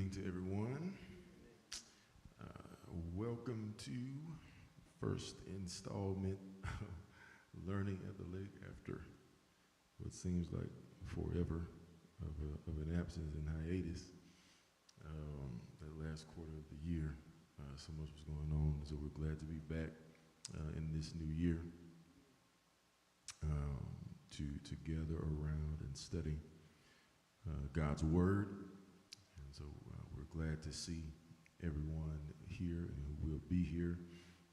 evening to everyone. Welcome to first installment of Learning at the Lake after what seems like forever of an absence and hiatus. That last quarter of the year, so much was going on, so we're glad to be back in this new year to gather around and study God's Word. And so we're glad to see everyone here and who will be here.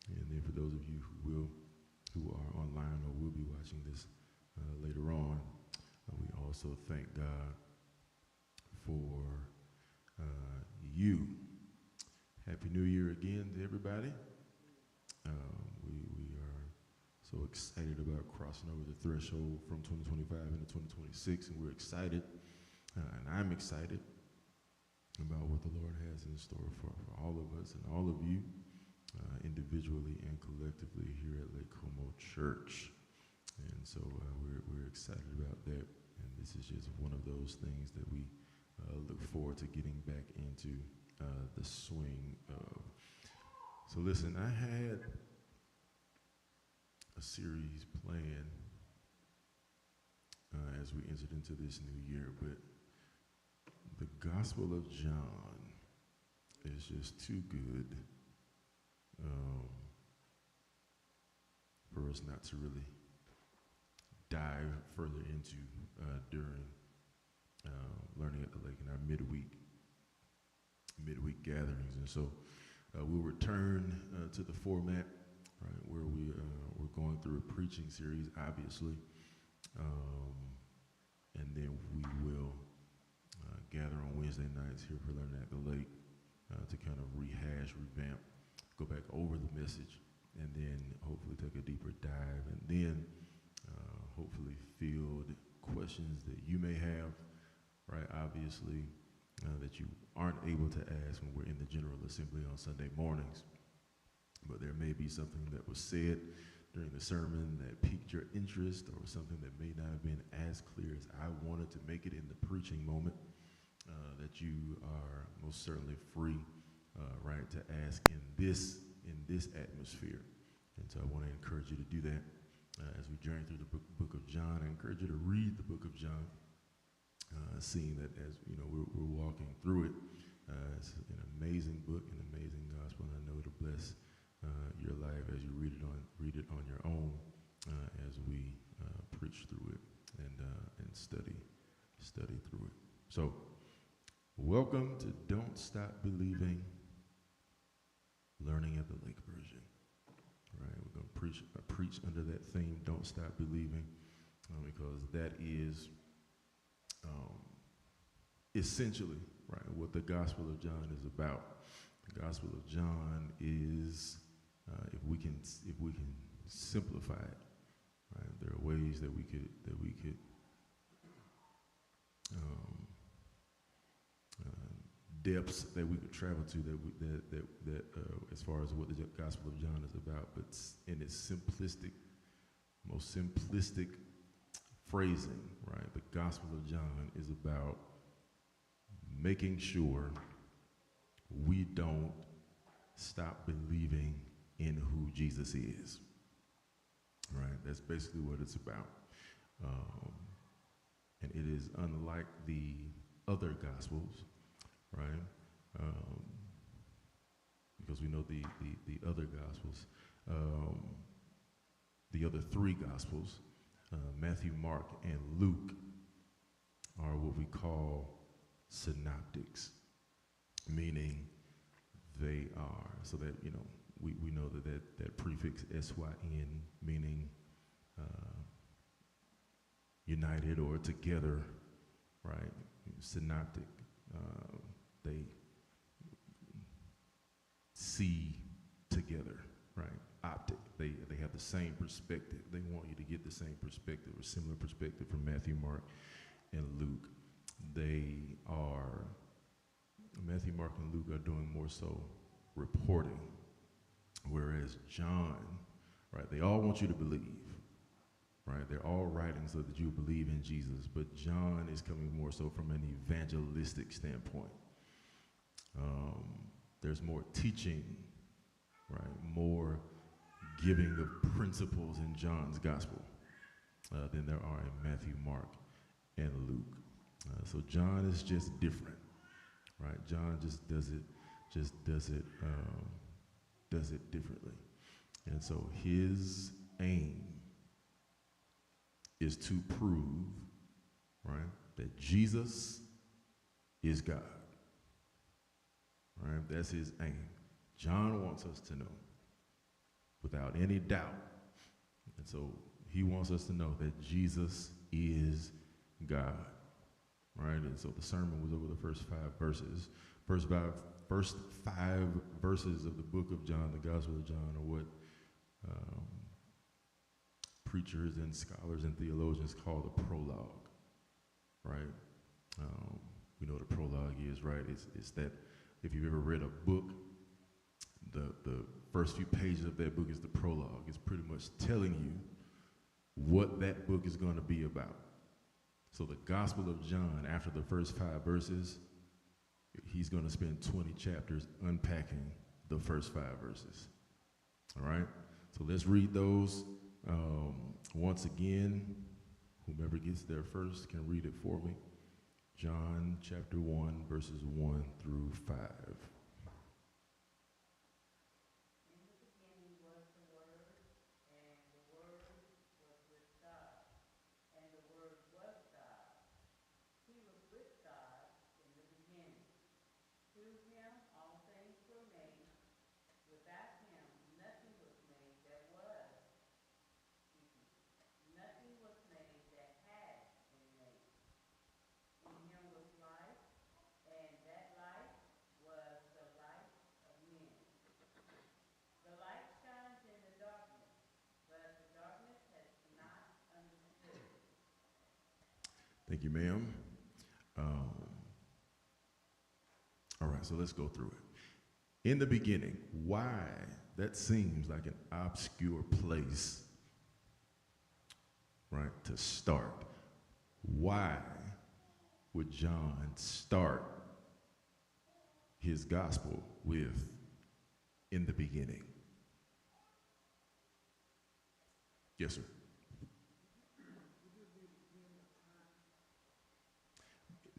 And then for those of you who are online or will be watching this later on, we also thank God for you. Happy New Year again to everybody. We are so excited about crossing over the threshold from 2025 into 2026, and we're excited, and I'm excited about what the Lord has in store for all of us and all of you, individually and collectively here at Lake Como Church. And so we're excited about that, and this is just one of those things that we look forward to getting back into the swing of. So listen, I had a series planned as we entered into this new year, but the Gospel of John is just too good for us not to really dive further into during Learning at the Lake in our midweek gatherings. And so we'll return to the format, right, where we're going through a preaching series, obviously, and then we will gather on Wednesday nights here for Learning at the Lake to kind of revamp, go back over the message, and then hopefully take a deeper dive, and then hopefully field questions that you may have, right? Obviously, that you aren't able to ask when we're in the General Assembly on Sunday mornings, but there may be something that was said during the sermon that piqued your interest, or something that may not have been as clear as I wanted to make it in the preaching moment, that you are most certainly free, right, to ask in this atmosphere. And so I want to encourage you to do that as we journey through the book of John. I encourage you to read the book of John, seeing that as you know we're walking through it. It's an amazing book, an amazing gospel, and I know it'll bless your life as you read it on your own as we preach through it and study through it. So, welcome to Don't Stop Believing, Learning at the Lake version. Right, we're going to preach under that theme, Don't Stop Believing, because that is essentially, right, what the Gospel of John is about. The Gospel of John is, if we can simplify it, right, there are ways that we could depths that we could travel to that as far as what the Gospel of John is about, but in its most simplistic phrasing, right, the Gospel of John is about making sure we don't stop believing in who Jesus is, right? That's basically what it's about, and it is unlike the other Gospels, right? Because we know the other Gospels, the other three Gospels, Matthew, Mark, and Luke, are what we call synoptics, meaning they are, so that, you know, we know that prefix SYN, meaning united or together, right? Synoptic. They see together, right? Optic. They have the same perspective. They want you to get the same perspective or similar perspective from Matthew, Mark, and Luke. Matthew, Mark, and Luke are doing more so reporting, whereas John, right, they all want you to believe, right? They're all writing so that you believe in Jesus, but John is coming more so from an evangelistic standpoint. There's more teaching, right? More giving of principles in John's gospel than there are in Matthew, Mark, and Luke. So John is just different, right? John just does it differently. And so his aim is to prove, right, that Jesus is God. Right? That's his aim. John wants us to know without any doubt. And so he wants us to know that Jesus is God. Right? And so the sermon was over the first 5 verses. First five verses of the book of John, the Gospel of John, are what preachers and scholars and theologians call the prologue. Right? We know what a prologue is, right? It's that if you've ever read a book, the first few pages of that book is the prologue. It's pretty much telling you what that book is going to be about. So the Gospel of John, after the first 5 verses, he's going to spend 20 chapters unpacking the first 5 verses. All right? So let's read those once again. Whomever gets there first can read it for me. John chapter 1, verses 1 through 5. Thank you, ma'am. All right, so let's go through it. In the beginning, why? That seems like an obscure place, right, to start. Why would John start his gospel with in the beginning? Yes, sir.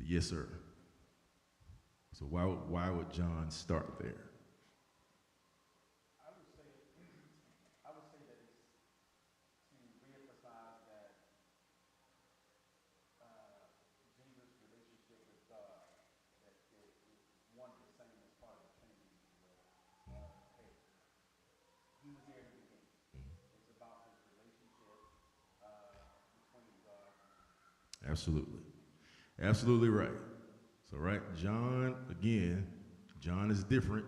Yes, sir. So why would John start there? I would say that it's to reemphasize that Jesus' relationship with God, that it is one and the same as part of the Trinity. Hey, he was there in the beginning. It's about his relationship between God and man. Absolutely. Absolutely right. So, right, John, again, John is different.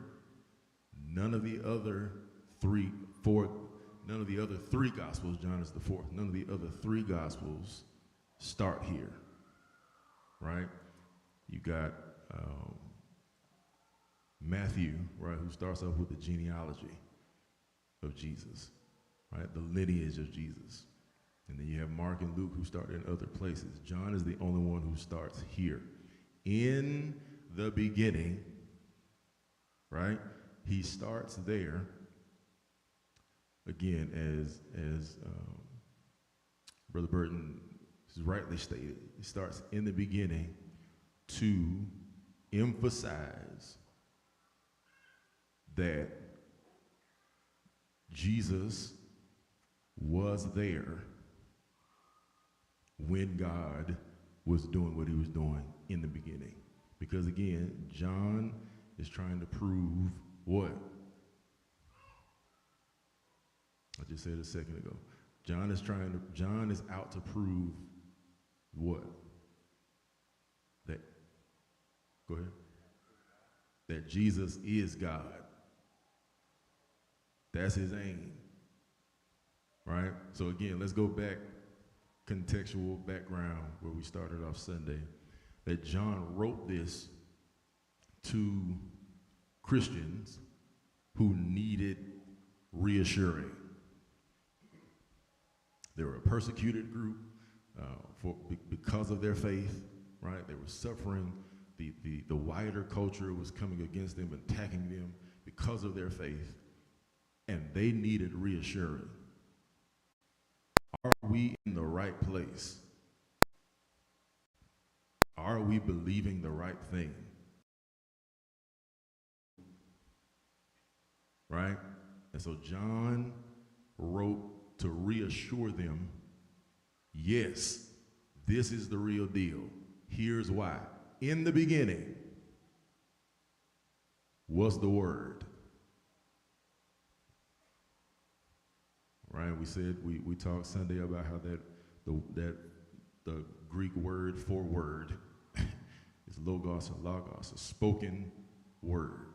None of the other three gospels, John is the fourth, none of the other 3 gospels start here, right? You got Matthew, right, who starts off with the genealogy of Jesus, right, the lineage of Jesus. And then you have Mark and Luke who start in other places. John is the only one who starts here. In the beginning, right? He starts there, again, as Brother Burton has rightly stated. He starts in the beginning to emphasize that Jesus was there when God was doing what he was doing in the beginning. Because again, John is trying to prove what? I just said a second ago. John is out to prove what? Go ahead. That Jesus is God. That's his aim. Right? So again, let's go back, contextual background where we started off Sunday. That John wrote this to Christians who needed reassuring. They were a persecuted group because of their faith, right? They were suffering the wider culture was coming against them, attacking them because of their faith, and they needed reassuring. Are we in the right place? Are we believing the right thing? Right? And so John wrote to reassure them, yes, this is the real deal. Here's why. In the beginning was the Word. Right? We said we talked Sunday about how the Greek word for word is logos and logos, a spoken word.